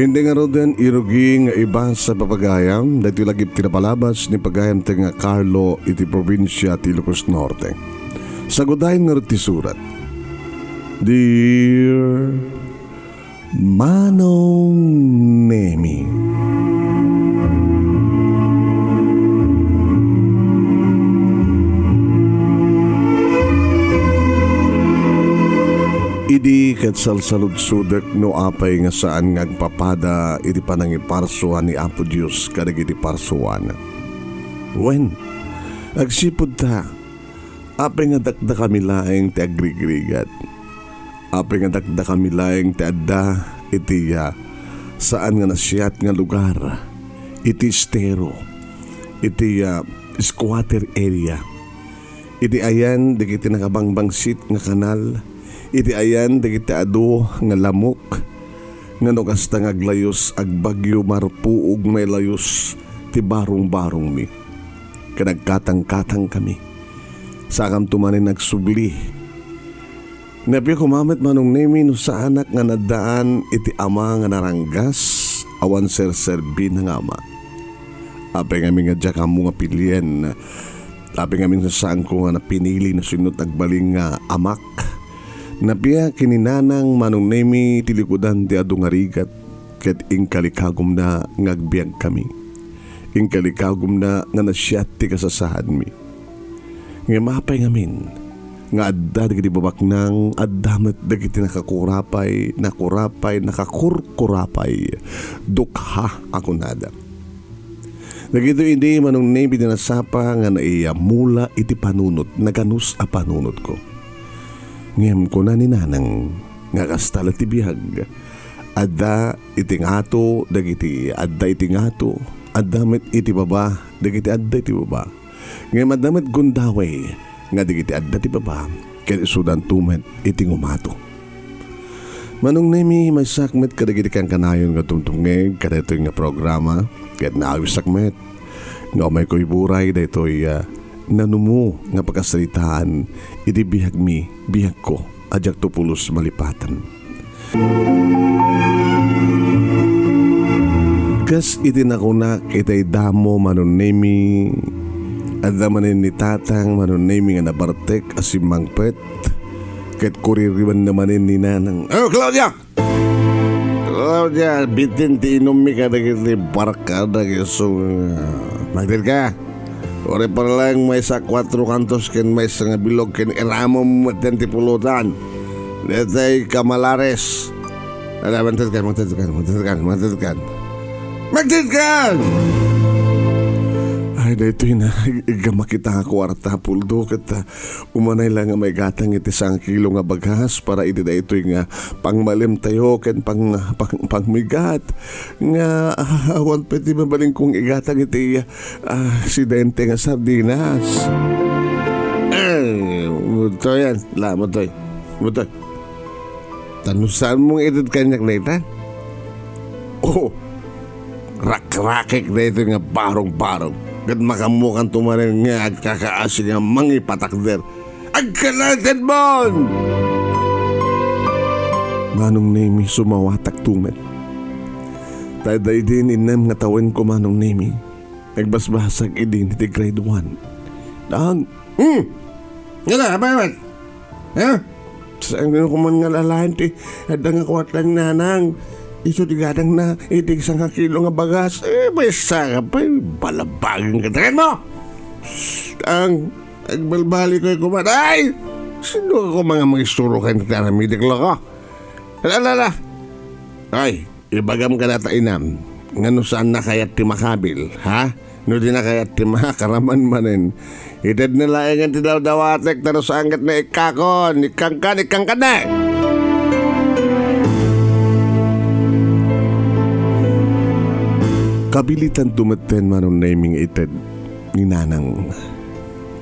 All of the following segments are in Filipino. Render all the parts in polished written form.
Hindi nga rodan iruging iba sa papagayam dahil LAGIP ti NAPALABAS ni pagayam ti nga Carlo iti probinsya ti Ilocos Norte. Sagudayin nga ti surat. Dear Manong Nemy, idi ket salsalud-sudek no apay nga saan ngagpapada iti panangiparsuan ni Apo Dios kadagiti parsuan. Wen agsipud ta apay nga dakda kami laeng ti agrigrigat. Apay nga dakda kami laeng ti adda iti saan nga nasyat nga lugar. Iti estero. Iti squatter area. Iti ayan digiti nakabangbangsit nga kanal. Iti ayan dagiti adu nga lamok nga no kasta nga aglayos agbagyo marpuog may layos ti barong-barong mi. Kanagkatang-katang kami. Sakam tumanin nagsubli. Nabi kumamit Manong Nemy no sa anak nga nadaan iti ama nga naranggas awan ser-serbin nga ama. Apay nga dya kamo nga pilyen. Apay nga saan ko nga napinili na sinut agbaling nga amak. Napiya kininanang Manong Nemy tilikudan ti adu nga rigat ket ingkalikagom na ngagbiag kami. Ingkalikagom na nga nasyat ti kasasaad mi. Nga mapay ngamin nga adda dagiti babaknang addamet dagiti nakakurapay, nakakurkurapay dukha ako nada. Dagito hindi Manong Nemy dinasapa nga naiyamula iti panunot naganus a panunot ko. Ngem ko na ni nanang nga kastal iti biag. Adda itingato dagiti adda itingato. Addamet iti baba dagiti adda iti baba. Ngem addamet gundaway nga dagiti adda iti baba. Ket isudan tumet iti ngumato. Manong Nemy may sakmet kadagiti kang kanayon nga tumtungeg kadito nga programa. Ket naawis sakmet nga may ko'y buray daytoy nanumo nga pagkasalitaan iti bihag mi, bihag ko, adyak tupulos malipatan. Kas iti nakunak itay damo Manong Nemy at damanin ni tatang Manong Nemy nga nabartek asimang pet ket kuririwan namanin ni nanang. Oh, Claudia! Claudia, bitin ti inom mi kadagiti barka dagiti magdil ka. Ore para lang may sa 4 kantos ken may sa nga bilog ken iramom matenti pulutan. Letay kamalares. Ala magtid kan. Ay daytoy na igamakita nga kwarta puldo ket umanay lang nga may gatang iti 1 kilo nga bagas para iti daytoy nga pangmalim tayo ken pangmigat nga awan pwede mabaling kong igatang iti aksidente nga sardinas. Muto yan. Mutoy. Tanusan mong edad kanyak na itan? Oh, rak-rakik na ito nga barong-barong. Kat makamukan tumarin nga agkakaasi nga mangipatakder. Agkalatin mon! Manong Nemy sumawatak tumet. Taday din inam nga tawin ko Manong Nemy. Nagbasbasag idin iti grade 1. Dahang, Nga abayawan? Saan nga kuman nga lalahan ti adang nga kuwatang nanang. Iso tigadang na itig 1 kilo nga bagas. May saka pa balabagin katakan mo. Ang agbalbali ko'y kumatay. Sino ako mga magisturo kayo na taramidik lang ko? Alala. Ay, ibagam ka na tainam. Nga no saan na kayat ti makabil, ha? No di na kayat ti makaraman manin. Itad nila ingan ti daw-dawatek taro sa angkat na ikakon. Ikang ka na. Kabilitan tumaten Manong Nemy itad ni nanang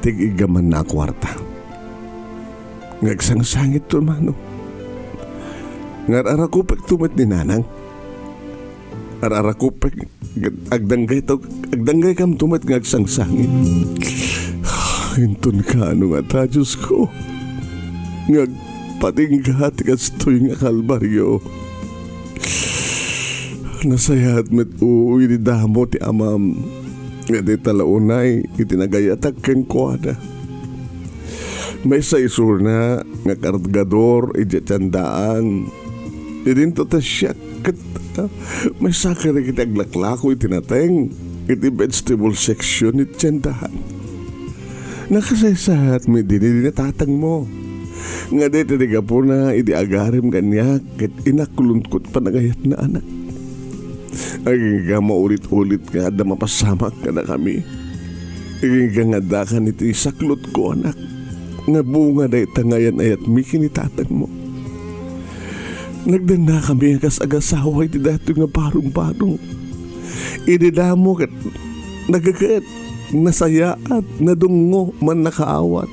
tig-igaman na kwarta. Ngagsangsangit to Manong. Ngararakupag tumat ni nanang. Ararakupag agdanggay kam tumat ngagsangsangit. Hinton ka ano nga ta Diyos ko. Ngagpatinggat kastoy nga kalbaryo. Nasayat met uwi di damo ti amam. Nga di talaunay itinagayatag keng kuwada. May sa isur na nga kargador idyatandaan. Idinto ta siya kat may sakari kitaglaklako itinateng iti vegetable section ityandahan. Nakasaysahat mi dininatatang mo. Nga di tiniga po na idiagarim ganyak kat inakuluntkot panagayat na anak. Aging maulit-ulit nga da mapasamak ka na kami. Aging nga dakan iti saklot ko anak. Nga bunga da itangayan ayat mi kinitatag mo. Nagdanda kami agas agasawa iti dato nga barong-barong. Ididamo kat nagagat, nasaya at nadungo man nakaawat.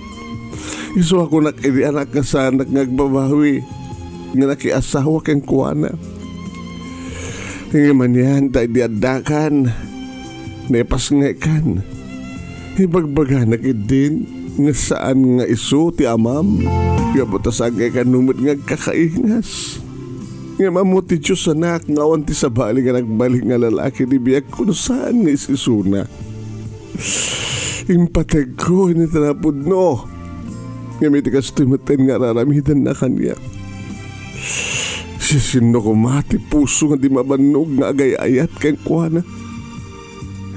Iso ako nakidi anak nga sanak ngagbabawi nga nakiasawa keng kuwana. Ngayon man yan, tayo diadakan, naipasngekan. Ibagbaga na din nga saan nga iso ti amam. Kaya butasag nga kanumit nga kakaingas. Nga mamuti Diyos anak, ngawan ti sabali nga nagbalik nga lalaki di biag kung saan nga isisuna. Impateg ko, initanapod no. Nga may tikas tumaten nga raramidan na kanya. Sino ko mati puso nga di mabanog nga agay-ayat kay kuwana.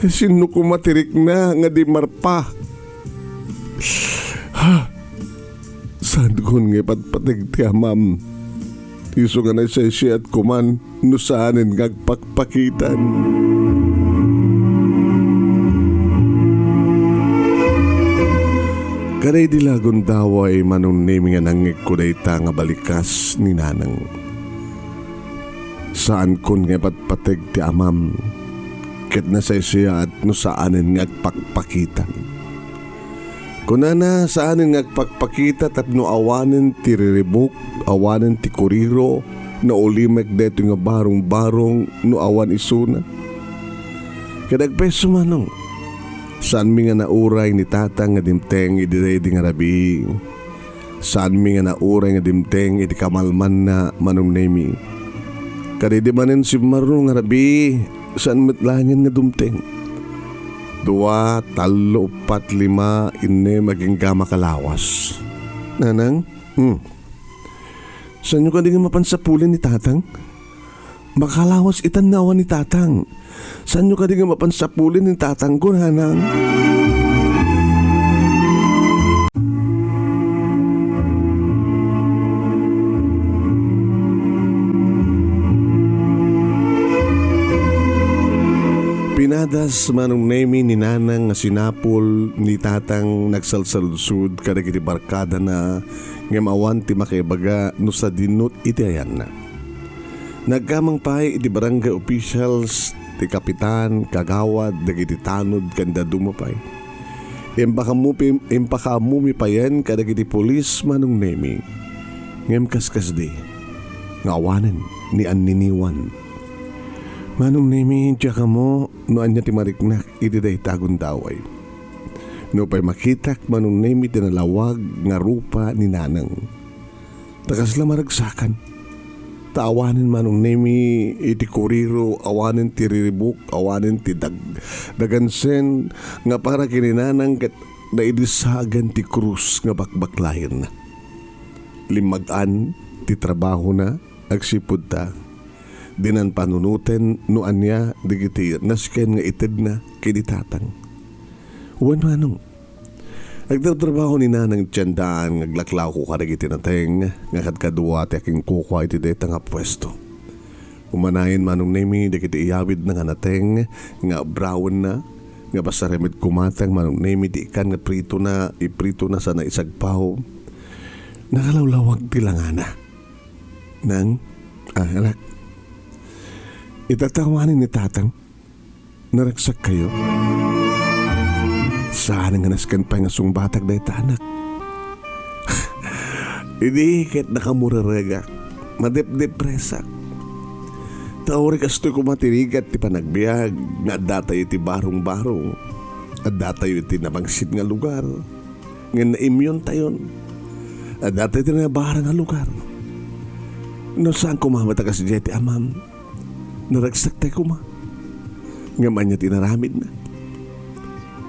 Sino ko matirik na nga di marpa. Saan ko nga patpatag ti amam. Iso nga na siya at kuman no saanin nga agpakpakitan. Karay dilagon daw ay Manong Nemy nga nangik ko dayta nga balikas ni nanang. Saan kun nga patpateg ti amam ket nasay siya at no saanin nga agpakpakitan. Kunana saanin nga agpakpakita tapno awanin ti riribuk, awanin ti kuriro na ulimek deto nga barong-barong no awan isuna. Kadagpeso manong saan mi nga nauray ni tatang nga dimteng idiredi nga rabi. Saan mi nga nauray nga dimteng iti kamalman na Manong Nemy. Kadidi manin si Maro nga rabi, saan metlangin nga dumteng. 2, 3, 4, 5, ine maging gama kalawas. Nanang? Saan nyo ka di nga mapansapulin ni tatang? Makalawas itanawan ni tatang. Saan nyo ka di nga mapansapulin ni tatang ko, nanang? Pinadas Manong Nemy ni nanang nga sinapol ni tatang nagsalsaludsud kadag iti barkada na nga mawan ti makibaga no sa dinut iti ayan na. Nagkamang pay iti barangay officials ti kapitan kagawad dagiti tanod kanda dumapay. Impakamumi pa yan kadag iti polis Manong Nemy. Ngem kaskas di ngawanen ni anniniwan. Manong Nemy, tiya ka mo, noan niya timariknak, iti day tagon daway. No pa'y makitak, Manong Nemy, tinalawag nga rupa ni nanang. Takas lang maragsakan. Taawanin Manong Nemy, iti kuriro, awanin ti riribuk, awanin ti dagansen, nga para kininanang kat na idisagan ti krus nga bakbaklayan na. Limagan, ti trabaho na, agsipod ta. Dinan panunuten no anya digiti nasken nga ited na kinitatang. Uwan manong. Nagtatrabaho ni nanang tiyandaan ngaglaklaw ko karagiti nateng nga kadkadua ti aking kukwa iti deta nga pwesto. Umanayin Manong Nemy digiti iyawid na nga nateng nga brown na nga basta remit kumatang Manong Nemy di ikan nga iprito na sa naisagpaw. Nakalawlawag ti langana. Nang anak itatawanin ni tatang, naragsak kayo. Saan nga naskan pa nga sungbatag dahi tanak. Hindi kahit nakamuraraga, madep-depresak. Tauri kastoy ko matirigat ti panagbiag, nga datay iti barong-barong, at datay iti nabangsit nga lugar, nga na-immune tayon, at datay iti nabarang nga lugar. No saan kumamata ka si Jetty amam, Naragsak tayo kuma. Nga man niya tinaramid na.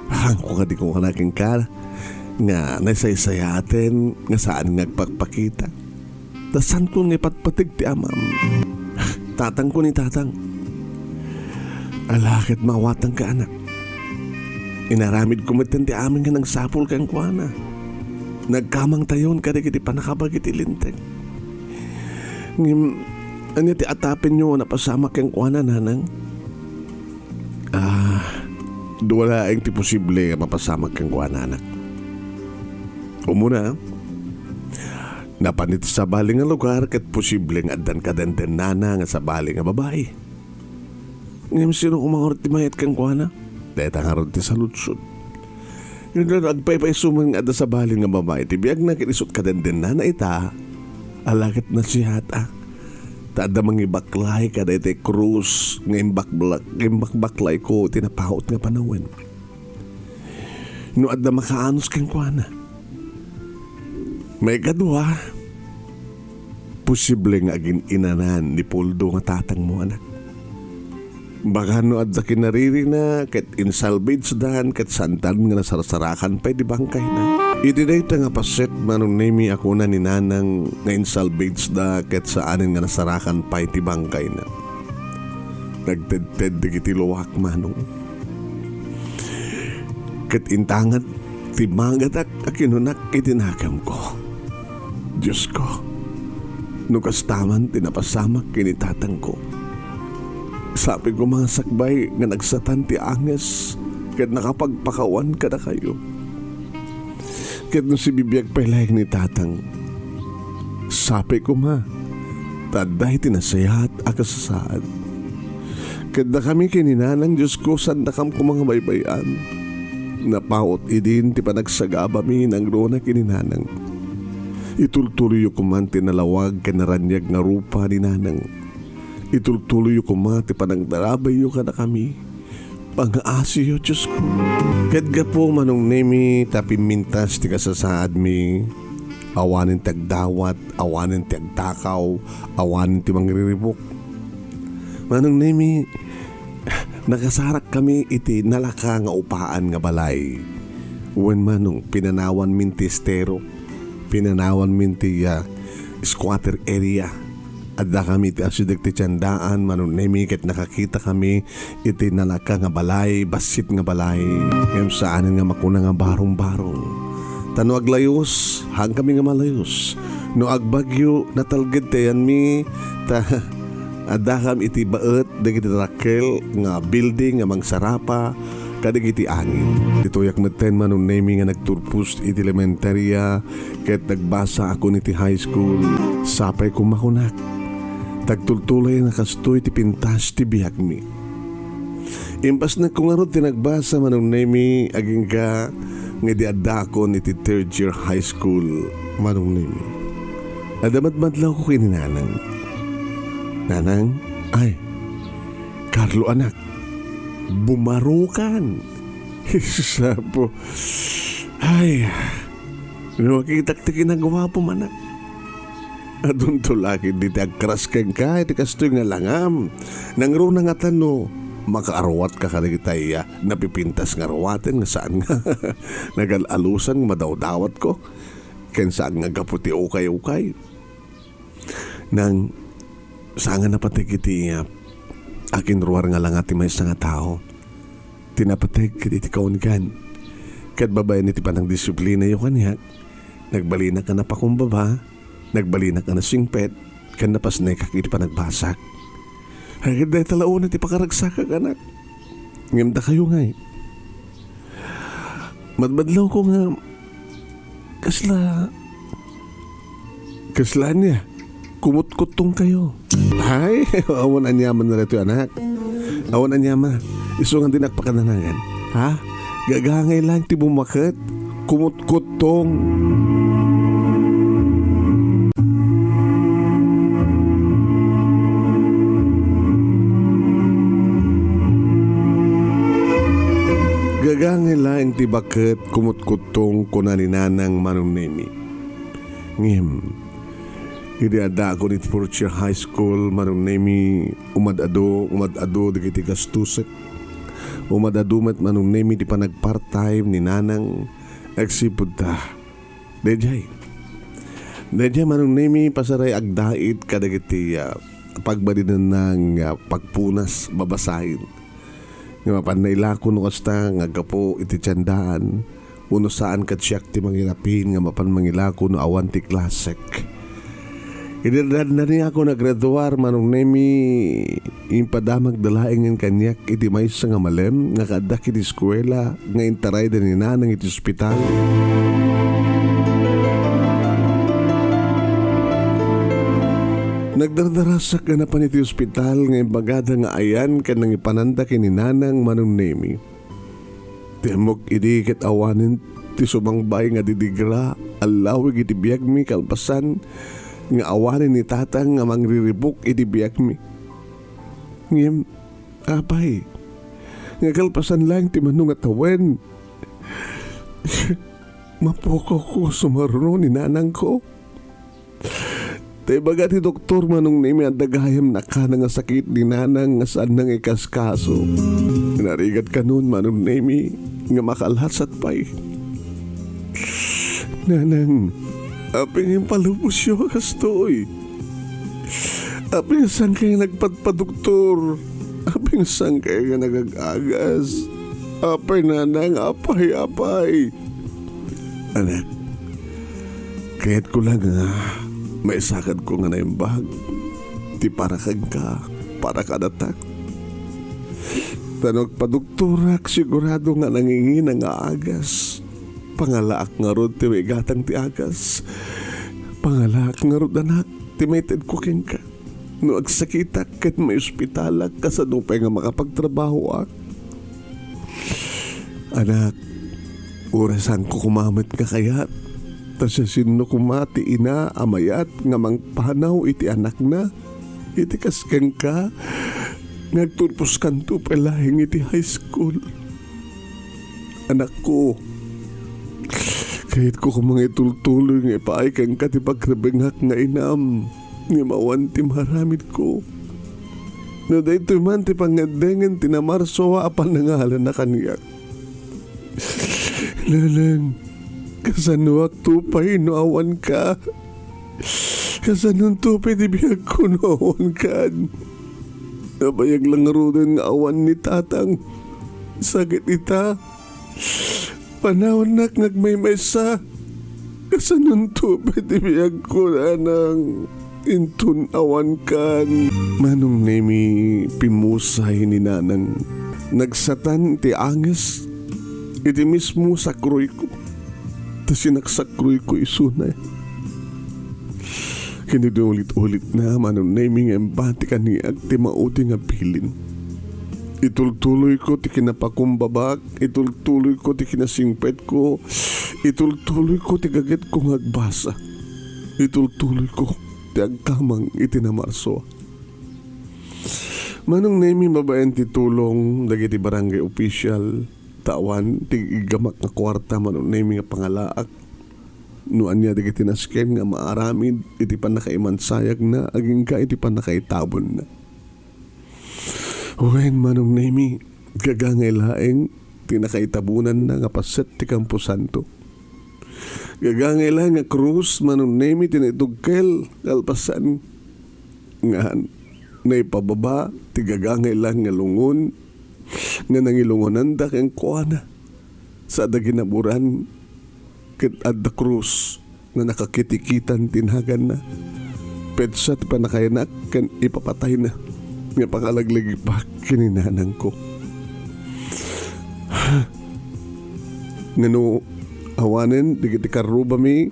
Hangko ka di ko kanaking ka nga nasaysaya atin nga saan nagpagpakita. Tasan ko nga patpatig ti amam. Tatang ko ni tatang. Alakit mawatang ka anak. Inaramid ko matan ti amin nga nang sapul kang kuana. Nagkamang tayon ka di kiti panakabagit ilinteng. Anya ti atapin nyo na pasama kang kuana nanang? Wala ang ti posible nga mapasamag kang kuana anak. Umuna, napanit sa baling nga lugar kat posible nga adan kadenten nana nga sa baling nga babae. Ngayon sino kumangorot ti mayat kang kuana? Dahil tangarot ti saludsod. Yung agpay-pay sumang ada sa baling nga babae ti biag na kinisot kadenten nana ita alakit na siya Tada mga baklay kada iti krus nga imbak-baklay ko tinapahot nga panawin. No adda makaanos kang kuana. May kadwa, posible nga aging inanan ni Puldo nga tatang mo anak. Baka no adda kinariri na kat insalvage dahan kat santan nga nasarsarakan pa di bangkay na. Iti dayta nga paset Manong Nemy ako na ni nanang nga insalvage da kat saanin nga nasarakan pa iti bangkay na. Nagted-ted di kiti luwak manong. Kat intangat ti mangat akinunak itinakam ko. Diyos ko, nukastaman tinapasamak kinitatang ko. Sabi ko mga sakbay nga nagsatan ti anges kat nakapagpakawan ka na kayo. Kat no si bibiyag palayag ni tatang. Sabi ko ma, taday tinasayat a kasasaad. Kat na kami kininanang Diyos ko sandakam ko mga baybayan. Napaot idin ti panagsagaba mi ng rona kininanang. Itultuloy ko man tinalawag kanaranyag nga rupa ni nanang. Itultuloy ko man ti panagdarabay ka na kami. Pang-aasi yo Diyos ko. Kadga po Manong Nemy tapi mintas ti kasasaad mi. Awanin ti agdawat, awanin ti agtakaw, awanin ti mangriribok. Manong Nemy, nakasarak kami iti nalaka nga upaan nga balay. Uwan manong pinanawan min ti estero, pinanawan min ti squatter area. Adda kami ti asideg ti tiyandaan Manong Nemy ket nakakita kami iti nalaka nga balay, basit nga balay. Ngem saanin nga makuna nga barong-barong. Tano aglayos, hang kami nga malayos. No agbagyo natalged tayan mi ta adda kam iti baet dagiti rakel nga building nga mangsarapa kadig iti angin. Ditoyak meten Manong Nemy nga nagturpus iti elementarya ket nagbasa ako niti high school. Sapay ko makunak. Tagtultulay na kastoy ti pintas ti biag mi. Impas na kung ano tinagbasa Manong Nemy aging ka nga di adda ko niti third year high school Manong Nemy. Adamat-madlaw ko kini nanang. Nanang, ay, Carlo anak, bumarukan. Sapo, ay, nakikitak ti kinagawa po manak. Adun to laki di agkras kang ka, iti kastoy nga langam. Nangro na nga tano, makaarwat ka kanagitay napipintas nga rawatin nga saan nga nagalalusan madawdawat ko. Ken saan nga kaputi ukay-ukay. Nang saan nga napatig iti akin ruwar nga lang ati may nga tao. Tinapatig iti kaunigan. Kat babayan iti panang disiplina yung kanya. Nagbalina ka na pa kumbaba. Nagbalinak ka na singpet, kan napas na ikakiti pa nagbasak. Hagad dahil talauna ti pakaragsak ka anak. Ngimda kayo nga Madmadlaw ko nga kasla niya. Kumut-kutong kayo. Ay, awan anyaman na rito anak. Awan anyaman. Isungan din akpakananangan. Ha? Gagangay lang ti bumakat. Kumut-kutong. Gagangay lang ti baket kumut-kutong kunaninanang Manong Nemy. Ngem, Idiada ako ni Fourth Year High School, Manong Nemy, umadado, digiti kastusek. Umadado met Manong Nemy, di pa nag-part-time ni Nanang, nagsipod ta. Dejay Manong Nemy, pasaray agdait kadagiti pagbadinan ng pagpunas, babasahin. Nga mapanayla ko no kasta nga gapo iti tiyandaan, uno saan katsyak ti mangilapin nga mapan mangila ko no awan ti klasek. Idadad na niya ako nagraduar Manong Nemy, impadamag dalaing ng kanyak iti maysa nga malem nga kadak iti eskwela nga intaray din ni Nanang iti ospital. Nagdardarasak ka na pa niti ospital ngayon bagada nga ayan ka nang ipananda kini Nanang Manong Nemy. Timok idikit awanin ti sumangbay nga didigra alawig iti biag mi kalpasan nga awanin ni tatang nga mangriribok iti biag mi. Ngem, apay, nga kalpasan lang ti manong atawen. Mapoko ko sumaruno ni Nanang ko. Tay baga ti doktor Manong Nemy ang dagayem na ka nga sakit ni Nanang nga saan nang ikaskaso. Narigat ka nun Manong Nemy nga makalhasat pa'y. Nanang, aping yung palubos yung kastoy. Aping saan kayo nagpadpadoktor. Aping saan kayo nagagagas. Apay Nanang, apay. Anak, kaya't ko lang may sakad ko nga na yung bag. Ti para kag ka, para kadatak. Tanong pa doktorak, sigurado nga nangingin nga agas. Pangalaak nga rod ti may gatang ti agas. Pangalaak nga rod anak, ti may tedkukin ka. No agsakitak kat may ospitalak kasadong pa nga makapagtrabaho ak. Anak, orasan ko kumamit ka kayat. Tasya sino kumati ina amayat nga mangpanaw iti anak na. Iti kasken ka. Nagtulpos kanto pelahing iti high school. Anak ko. Kahit ko kumang itultuloy nga ipaay kang ka ti pagkrabengak nga inam. Nga mawan ti maramit ko. No daytoy man ti pangadengen tinamarso apan nangalan na kaniyak. Nanang. Kasanwak tupay no awan ka. Kasanong tupay di biyag ko no awan ka. Nabayag lang rin nga awan ni tatang. Sakit ita. Panahon nak ngagmaymaysa. Kasanong tupay di biyag ko Nanang. Intun awan ka. Manong Nemy, pimusay ni Nanang. Nagsatan ti anges. Iti mismo sakroy ko. Sinaksakroy ko isunay. Kinidulit-ulit na Manong Nemy nga empati kaniag ti mauti nga pilin. Itultuloy ko ti kinapakumbabak. Itultuloy ko ti kinasingpet ko. Itultuloy ko ti gaget ko ngagbasa. Itultuloy ko ti agkamang itinamarso. Manong Nemy mabayan ti tulong dagiti barangay official. Tawan, tigamak nga kwarta Manong Nemy nga pangalaak. Nuan niya digiti nasken nga maaramid iti pan nakaimansayag na aging ka iti pan nakaitabon na. Uwen Manong Nemy, gagangay laeng tinakaitabunan na nga paset ti Campo Santo. Gagangay laeng nga krus Manong Nemy tinitugkel kalpasan nga naipababa ti gagangay lang nga lungon nga nangilungonan da kang kuana sa daginaburan ket adda krus nga nakakitikitan tinagan na petsa ti panakayanak kan ipapatay na nga pangalaglag pa kininanang ko. Nga no awanen digiti Carlo mi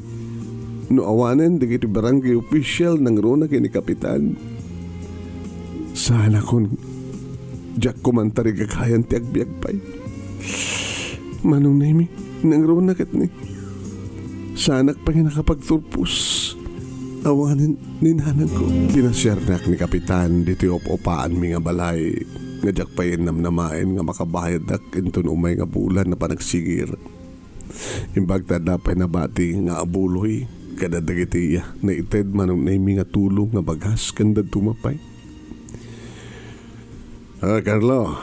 no awanen digiti barangay official nang rona kini kapitan. Sana kon Jack kumantari gagayan ti agbiag pa'y. Manong Nemy, nang kat ni. Sanak pa nga nakapagturpos. Awanin ni Nanang ko. Pinasyarnak ni Kapitan dito op-opaan mi nga balay. Nga Jack pa'y namnamain nga makabayad dak intun umay nga bulan na panagsigir. Imbag tada pa'y nabati nga abuloy. Kada dagiti na ited Manong Nemy nga tulong nga bagas kanda tumapay. Carlo,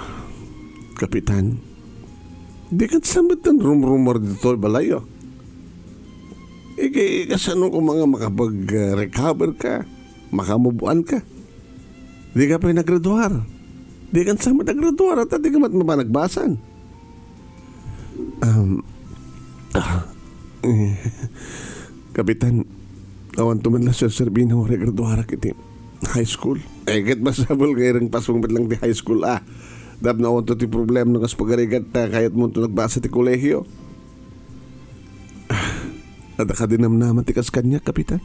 Kapitan, di ka sambat ng rumor dito balayo. Kasano ko mga makapag-recover ka, makamubuan ka. Di ka pa naggraduar. Di ka sambat naggraduar at di ka mapanagbasan. Kapitan, awan tuman lang sa Serbina mo regraduara kiti high school. Kat masabol ngayon pasong lang di high school Dab na awan to ti problem nung kas pagarigat kayat mo to nagbasa ti kolehyo. Ada ka dinamnaman ti kas kanya, Kapitan.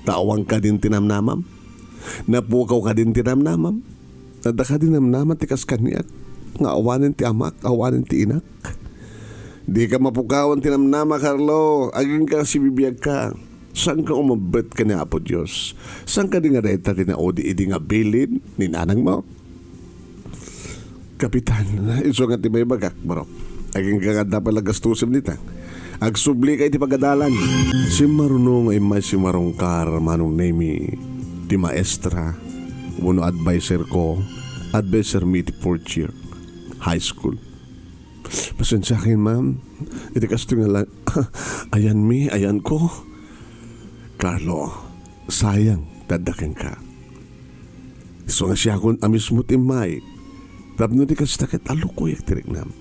Tawang ka din tinamnamam. Napukaw ka din tinamnamam. Ada ka dinamnaman ti kas kanya. Nga awanin ti amak, awanin ti inak. Di ka mapukawan tinamnama, Carlo. Aging ka si bibiyag ka. Saan ka umabot ka ni Apo Diyos? Saan ka di nga reta tinaodi idi nga bilin ni nanang mo? Kapitan, iso nga ti may bagak, bro. Aging ka nga dapat lagastusim nita. Agsubli kay ti pagadalan. Si marunong ay may si marungkar Manong Nemy. Ti maestra. Uno advisor ko. Advisor me ti 4th year. High school. Pasensya akin, ma'am. Iti kasto nga lang. Ayan ayan ko. Carlo, sayang, dadakin ka. So nga siya kung amis mo timay. Tapno di kasi takit alukoy ak tirik nam.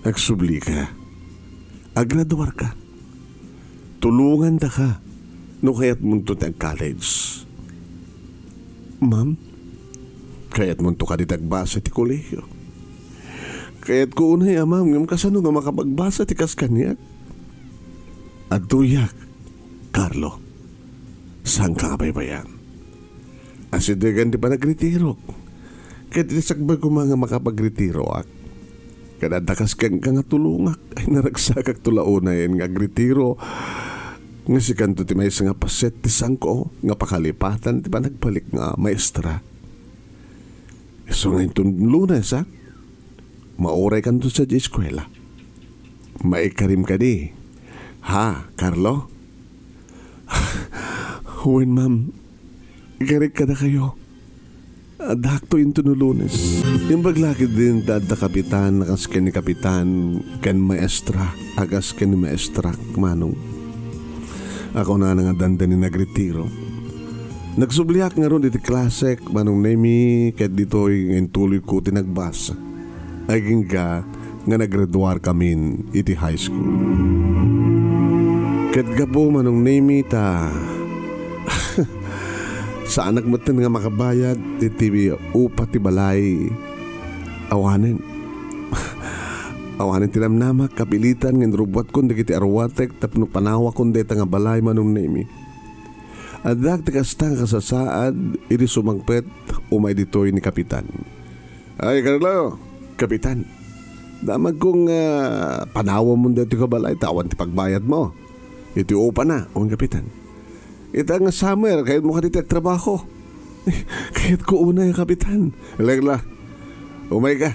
Agsubli ka. Agraduar ka. Tulungan da ka. No kaya't munto tag college. Ma'am, kaya't munto ka ditagbasa ti kolehyo. Kaya't ko unay ma'am, ngam kasano nga makapagbasa ti kas kanyak. At tuyak, Carlo, saan ka baybayan? Asidegan di pa nagretiro. Kaya tisagbag ko mga makapagretiro ak. Kadadakas kang nga tulungak ay naragsakak tulaunay nga agretiro. Nga si kanto ti may nga paset ti sangko nga pakalipatan ti pa nagpalik nga maestra. So ngayon itong lunes mauray kanto sa eskwela. Maikarim ka di. Ha, Carlo? Huwin, ma'am. Ikarik ka na kayo. Dakto into no lunes. Yung baglakid din dada kapitan, akas ka ni kapitan, kan maestra, agas ka ni maestra, Manong. Ako na nga dandan ni nagretiro. Nagsubliak nga ron diti klasek, Manong Nemy, kahit dito'y ngayon tuloy ko tinagbasa. Aging ka nga naggraduar kami iti high school. Kahit ka po, Manong Nemy, sa anak mo nga makabayad iti upa ti balay awanin tinamnama kapilitan ng rubuat kundi kiti arwatek tapno panawa kundi nga balay Manong Nemy adak ti kasta kasasaad iti sumangpet umay ditoy ni Kapitan. Ay Carlo, Kapitan, damag kong panawa mo dito ka balay tawan ti pagbayad mo iti upa na o Kapitan. Ita nga summer, kahit mo kanitek trabaho. Kahit ko una yung Kapitan. Legla, umay ka.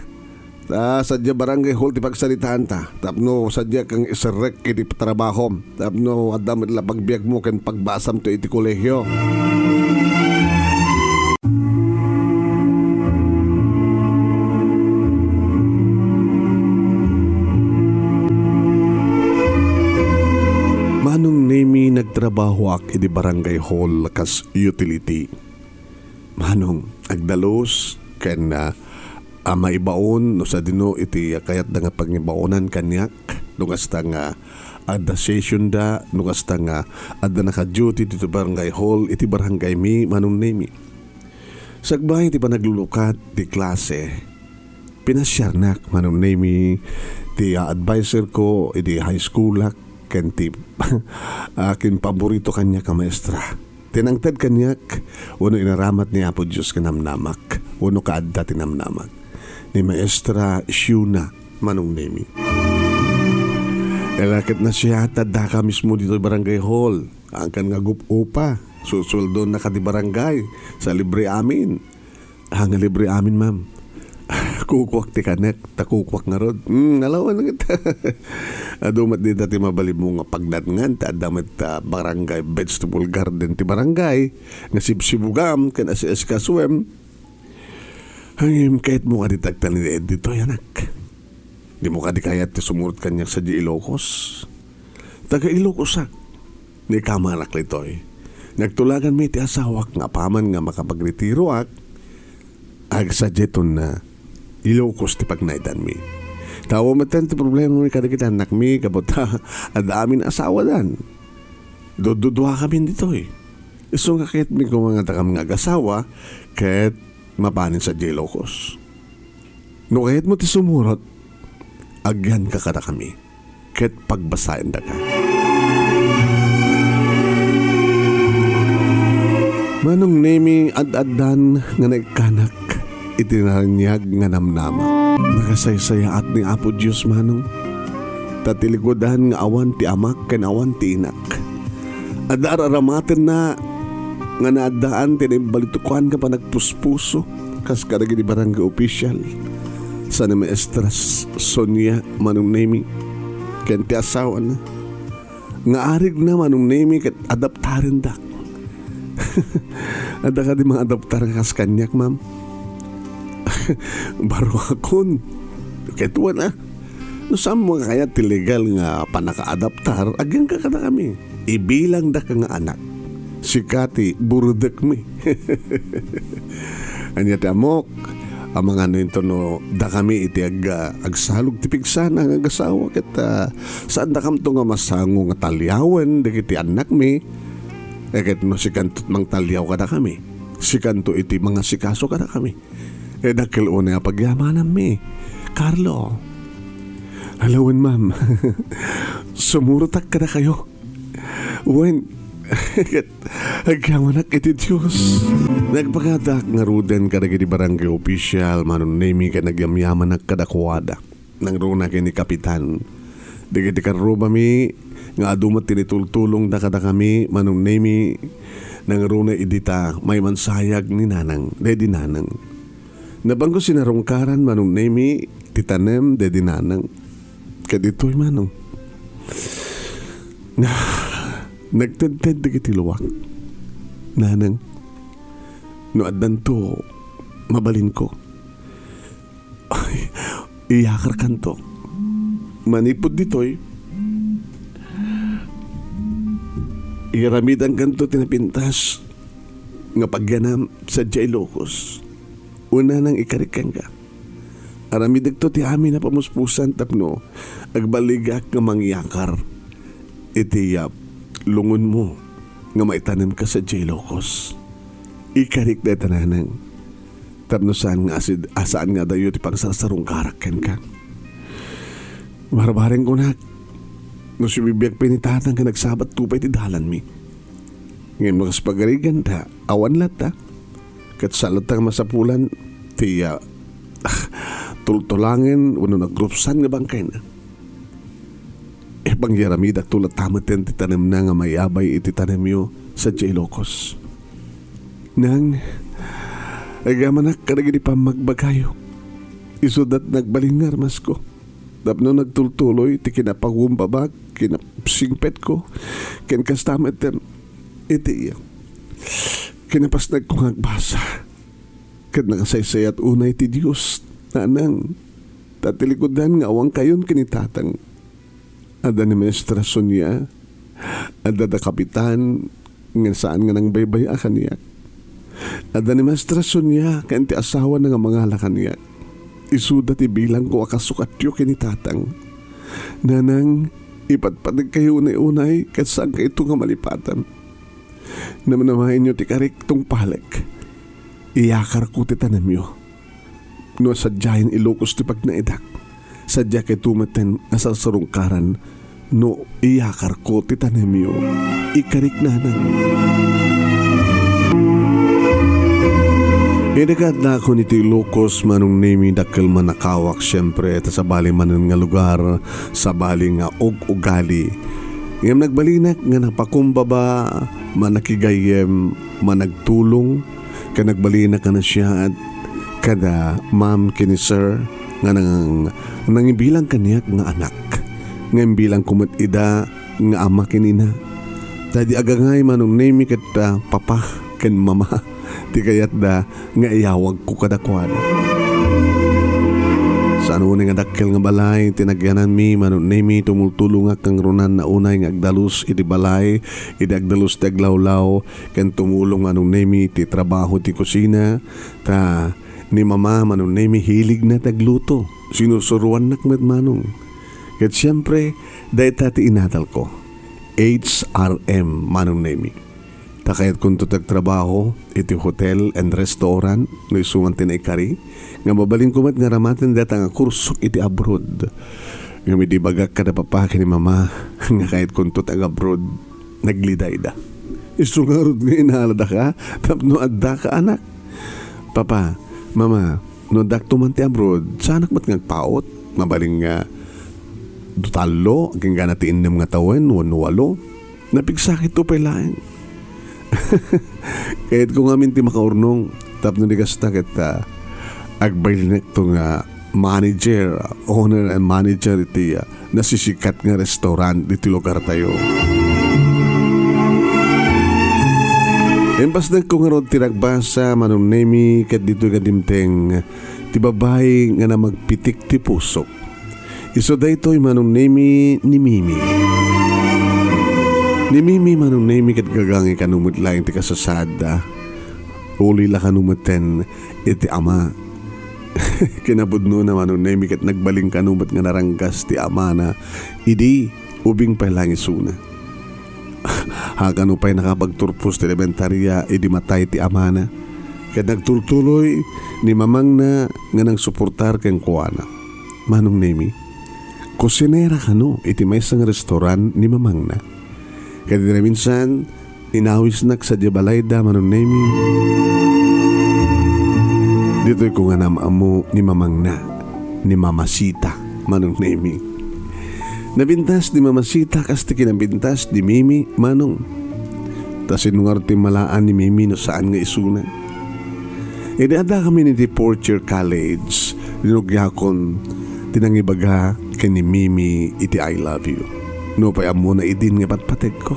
Sadya barangay hall ti pagsalitaan ta. Tapno sadya kang isarek iti trabaho. Tapno adam ila pagbiag mo kan pagbasam to iti kolehyo. Nagtrabaho ak iti barangay hall kas utility. Manong agdalos ken maibaon no sa dino iti kayat da nga pagnibaonan kanyak no kasta nga adda session da no kasta nga adda naka-duty dito barangay hall iti barangay mi Manong Nemy. Sagbay iti panaglulukat ti klase. Pinasyarnak Manong Nemy ti advisor ko iti high school ak ken ti akin paborito kanya ka maestra. Tinangtad kanyak uno inaramat ni Apo Diyos kanamnamak uno kaadda tinamnamak ni maestra Shuna Manong Nemy. Elakit na siya tadda ka mismo dito barangay hall ang kan nga gup-upa susuldon na ka di barangay sa libre amin. Ang libre amin ma'am Kukwak ti kanek, takukwak nga rod. Alawan nga kita. Adumat din dati mabalib mo nga pagdatngan, ta damat barangay vegetable garden ti barangay, nga sibsibugam, kan asi-askaswem. Hangim kahit mo ka ditagtan ni dito, anak. Di mo ka di kayat ti sumurot kanya sa di Ilocos. Taga Ilocos ni kamanak litoy. Nagtulagan mi ti asawak nga paman nga makapagretiro agsadyeton na Ilocos ti pagnaidan mi. Tawa maten ti problema mi kadagiti anak mi kabota at amin asawa dan. Dududwa kami dito Iso nga kahit mi kung mga takam nga agasawa kahit mapanin sa Ilocos. No kahit mo ti sumurot agyan ka kada kami kahit pagbasayan da ka. Manong Nemy ad-addan nga nagkanak itinaranyag nga namnama. Nakasaysaya at ni Apo Diyos manong. Tatiligodan nga awan ti amak ken awan ti inak. Adararamaten na nga naadaan tinibalitukuan ka pa nagpuspuso kas kadagiti barangay official sa ni Maestra Sonia Manong Nemy ken ti asawa na. Nga arig na Manong Nemy ket adaptaren dak. Ada ka di mga adaptar kas kanyak, ma'am. Baro akon. Ketuan No saan mo kaya tilegal nga panaka-adaptar, agyan ka kada kami. Ibilang da ka nga anak. Sikati, burudek mi. Anya ti amok, ang mga nito no, da kami iti agsalog tipig sana nga agasawa. Kita saan da kam to nga masango nga talyawan, da kiti anak mi. Eket no si kanto't mang talyaw kada kami. Si kanto iti mga sikaso kada kami. Dakil o na pagyamanan mi. Carlo. Halawan ma'am. Sumurutak kada kayo. When agyawanak iti Diyos. Nagpagadak nga ruden kada kiti barangay official Manong Nemy ka nagyamyamanak kada kuwada. Nang runa kini kapitan. Digiti karuba mi nga adumat tinitultulong da kada kami Manong Nemy nang runa idita may mansayag ni nanang dedi nanang nabanggo sinarungkaran Manong Nemy titanem dedi nanang kaditoy manong nagtedted digiti luwak nanang no addan to mabalin ko ay iyakar kanto manipod ditoy iramid ang kanto tinapintas nga pagganam sa Ilocos. Una nang ikarikan ka. Aramid agto ti amin na pamuspusan tapno agbaligak nga mangyakar. Itiyap lungon mo nga maitanim ka sa Ilocos. Ikarik na tananang tapno saan nga asaan nga dayo ti pangsasarong karakan ka. Barbareng ko na no si bibiyag pinitatan ka nagsabat tupay ti dalan mi. Ngayon mga spagarigan ta, awan lata. Kat salat ang masapulan, ti tultulangin, wano naggrupsan nga bangkay na. Bang yaramida tulat tamaten ti tanem na nga mayabay iti tanem yo sa Ilocos. Nang, agamanak karagini pa magbagayo. Isudat nagbalingar mas ko. Tapno nagtultuloy, ti kinapagwumbabag, kinapsingpet ko, kinkastametem, iti iya. Kinapas nagkong agbasa, kat nakasaysayat unay ti Diyos, nanang, tatilikodan nga awang kayon kinitatang. Ada ni Maestra Sonia, ada da kapitan, nga saan nga nang baybay akaniyak. Ada ni Maestra Sonia, kanti asawa nga mga lakaniyak. Isuda ti bilang ko akasukat yu kinitatang. Nanang, ipatpatig kayo unay-unay kat saan ka ito nga malipatan. Namanamahin nyo ti karik tong palek. Iyakar ko ti tanem yo. No sadyain Ilocos ti pagnaidak. Sadya kay tumaten asasarungkaran. No iyakar ko ti tanem yo. Ikarik nanang. Inagad na ako nito Ilocos Manong Nemy dakil manakawak siyempre at sa bali manon nga lugar sa bali nga ugali. Ngam nagbalinak nga napakumbaba manakigayem managtulong ka nagbalinak ka na siya at kada ma'am kini sir nga nangibilang kaniyak nga anak nga bilang kumot ida nga ama kinina tadi agangay Manong Nemy ket papa ken mama ti kayat da nga iyawag ko kadakwada sa ano nga dakkel nga balay tinagyanan mi Manong Nemy tumultulong kang runan na unay nga agdalus iti balay iti agdalus ti aglawlaw ken tumulong Manong Nemy ti trabaho ti kusina ta ni mama Manong Nemy hilig na tagluto sinusuruan nak met manong ket siyempre dayta ti inatal ko HRM Manong Nemy ta kayat kung tutagtrabaho iti hotel and restaurant no isuman tinaikari nga mabaling kumat nga ramatin data nga kurso iti abroad nga may bagak kada papake ni mama nga kahit kung tutag abroad nagliday da isungarod nga inaalada ka tapno adda ka anak papa mama no dakto man ti abroad sa anak mat ngagpaot mabaling nga dutalo aging gana ti innem nga tawen walo napigsakit to pailaeng kahit kung amin ti makaurnong tapno di kasta ket agbaylinek to nga manager, owner and manager iti nasisikat nga restaurant iti lugar tayo. Empas na kung nga tinagbasa Manong Nemy kat dito kadimteng ti babay nga na magpitik ti pusok. Iso daytoy Manong Nemy ni Mimi. Ni Mimi Manong Nemy kat gagangi kanumot lang ti kasasada. Uli la kanumuten iti ama. Kinabudno na Manong Nemy kat nagbaling kanumat nga naranggas ti ama na idi ubing pailang isuna. Hakan upay nakapagturpos ti elementarya idi matay ti ama na. Kat nagtultuloy ni mamang na nga nang suportar ken kuana. Manong Nemy, kusinera kano iti may sang restaurant ni mamang na. Kat na minsan inawis nak sa Jabalayda Manong Nemy. Dito'y kung nga namamo ni mamang na, ni Mama Sita, Manong Nemy. Nabintas ni Mama Sita kas ti kinabintas ni Mimi, Manong. Tas inungar ti malaan ni Mimi no saan nga isuna. Ada kami ni ti fourth year college, linugyakon tinangibaga kay ni Mimi iti I love you. No pay amo na idin nga patpateg ko.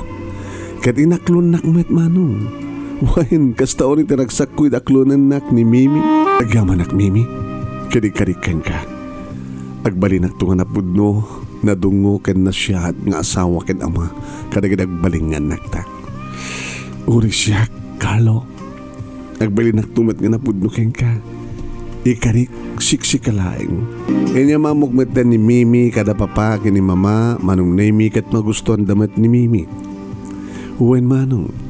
Kat inaklon nak met Manong. Wain, kastaon iti ragsak ko'y daklonan nak ni Mimi. Agyaman nak Mimi, kadik-kadikan ka. Agbalinak to nga napudno, nadungo ken na siya nga asawa ken ama, kadagdag-balingan nakta. Uri siya, Carlo. Agbalinak tumat nga napudno ken ka. Ikarik, siksikalaing. Kanya mamugmatan ni Mimi, kada papa ken ni mama, Manong Nemy kat magustuhan damat ni Mimi. Uwen Manong.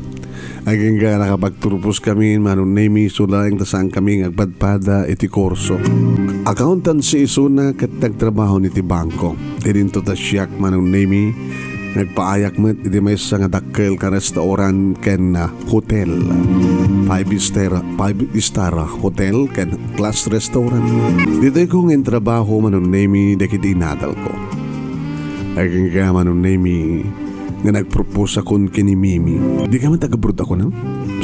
Aging nga nakapagturpos kami Manong Nemy sulaing tasang kami agpadpada iti korso. Accountancy isuna kat nagtrabaho niti bangko. Idinto ta siyak Manong Nemy nagpaayak met iti may nga dakkel ka restaurant ken hotel. 5-star hotel ken class restaurant. Dito kong trabaho Manong Nemy dakiti nadal ko. Aging nga Manong Nemy nga nagpropose akon kini Mimi. Di ka man taga-abroad ako na?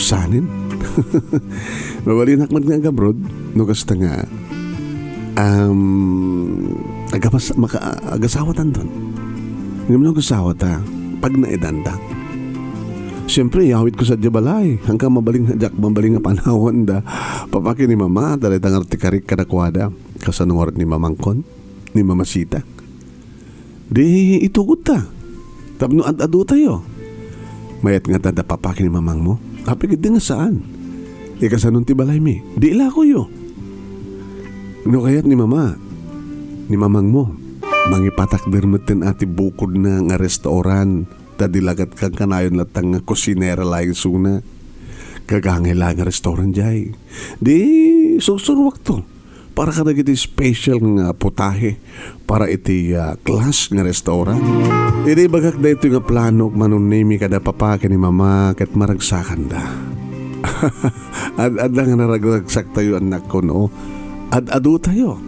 Sanin? Mabalinak man ngaag-abroad. No kasta nga agasawatan doon. Ngayon mo agasawa ta pag naedanda. Siyempre, yawit ko sa Jabalay. Hanggang mabaling nga panahon da. Papaki ni mama, dalay tangar tikarik kadakwada. Kasanungar ni mamangkon, ni Mama Sita. Di itugot ta. Tapno ad-ado tayo. Mayat nga tada papaki ni mamang mo. Apigid din nga saan? Ikasanong ti balay mi. Di ila ko yo. No kayat ni mama. Ni mamang mo. Mangipatak dermeten ati bukod na nga restaurant. Tadilagat kang kanayon latang nga kusinera laing suna. Kagangay lang nga restaurant jay. Di susurwak to. Para ka nagiti special nga putahe para iti class nga restaurant. Iti bagak da ito nga plano Manong Nemy kada papa ni mama kat maragsakan da. Ad-ad nga naragsak tayo anak ko no. Ad-ado tayo.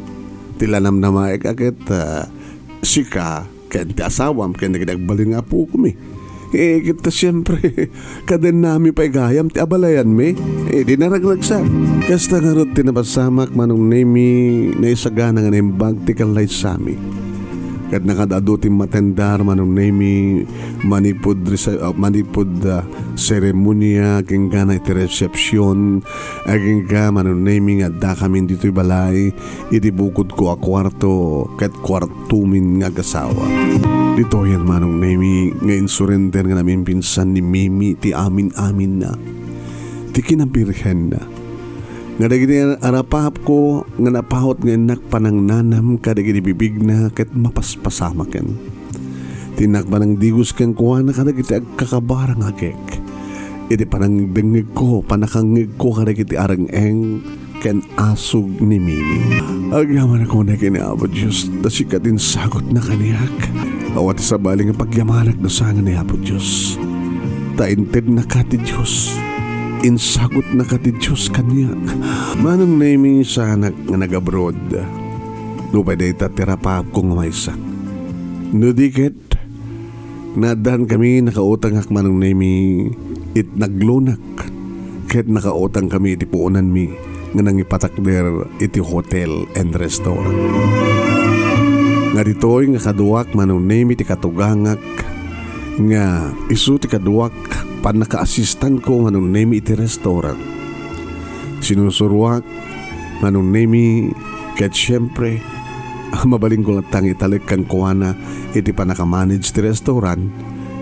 Tilanam na maik akit sika ken ti asawam ken nagdagbalin nga po kumi. Kita siyempre, kaden nami pa igayam, ti abalayan mi. Di naragragsa. Kasta nga rin tinapasamak Manong Nemy na isagana nga naimbag ti kalay sami. Kat nakadado ti matendar Manong Nemy manipod seremonya king ka na iti resepsyon aging ka Manong Nemy nga da kami dito'y balay iti bukod ko a kwarto kat kwartumin nga gasawa. Dito yan Manong Nemy nga insurrender nga namin pinsan ni Mimi ti amin-amin na ti kinabirhen na nga dagiti arapahap ko nga napahot nga enak panang nanam kadagiti bibig na ket mapaspasamaken tinak panang digos ken kuha na kadagiti agkakabarang agek iti panang dengeg ko panakangeg ko kadagiti arang-eng ken asog ni Mimi. Agyaman ako na kiniabot Diyos na sikatin sagot na kaniyak awat sa baling nga pagyamanak na sangan ni Apo Diyos tainted na kati Diyos insagot na kati Diyos kaniyak. Manong Nemy sa anak nga nag-abroad lupay day tatirapap kong maysa nudikit nadan kami nakautang ak Manong Nemy it naglunak kahit nakautang kami iti puunan mi nga nangipatakder iti hotel and restaurant nga ditoy nga kaduak Manong Nemy ti katugangak nga isu ti kaduak panaka-assistant ko Manong Nemy iti restaurant sinusuruak Manong Nemy kahit syempre mabaling ko latang italik kang kuwana iti panaka-manage ti restaurant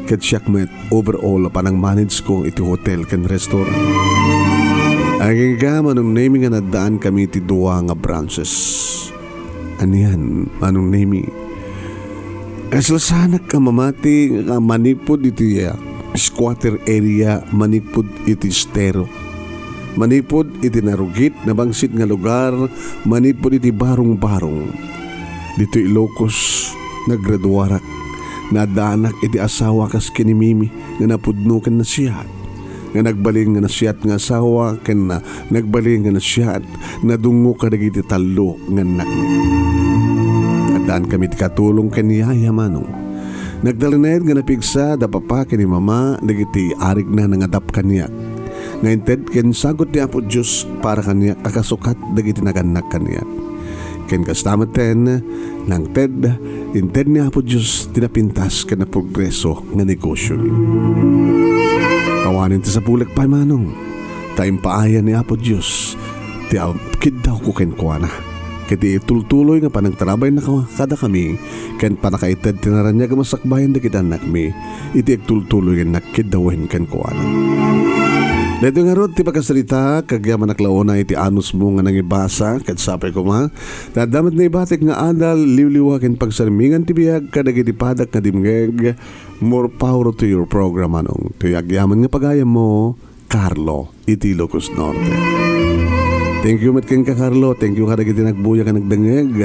kahit siyak met overall panang manage ko iti hotel ken restaurant. Aging ka Manong Nemy nga nadaan kami iti dua nga branches. Aniyan Manong Nemy aslasanak ka mamati nga manipod iti squatter area manipod iti estero manipod iti narugit na bangsit nga lugar manipod iti barong-barong dito Ilocos naggraduarak nadanak iti asawa kas kini Mimi nga napudno ken na siyat nga nagbaling nga nasiyat nga asawa ken na nagbaling nga nasiyat nadungo kadagiti talo nga anak adaan kami ti katulong ken yaya Manong nagdalinayad nga napigsa da papa ken ni mama dagiti arig na nangadap kaniya ngayon ted ken sagot ni Apo Diyos para kaniya kakasukat dagiti naganak kaniya ken kastamat ten nang ted inted ni Apo Diyos tinapintas ken na progreso nga negosyo kawanin ti sa pulag pa Manong taim paayan ni Apo Diyos ti kid daw ko ken kuana kiti tultuloy nga panagtarabay na kada kami ken panakaited tinaranya nga masakbayan da kita anak mi iti agtultuloy nga nakidawen ken kuana. Dito nga rod ti pagkasalita kagyaman naklaona iti anus mo nga nangibasa ket sapay ko ma dadamat na ibatik nga adal liwliwa ken pagsarmingan ti biag kadagiti padak nga dimgeg more power to your program Manong ti agyaman nga pagayam mo Carlo iti Ilocos Norte. Thank you met ken ka Carlo thank you kadagiti nagbuya ka nagdengeg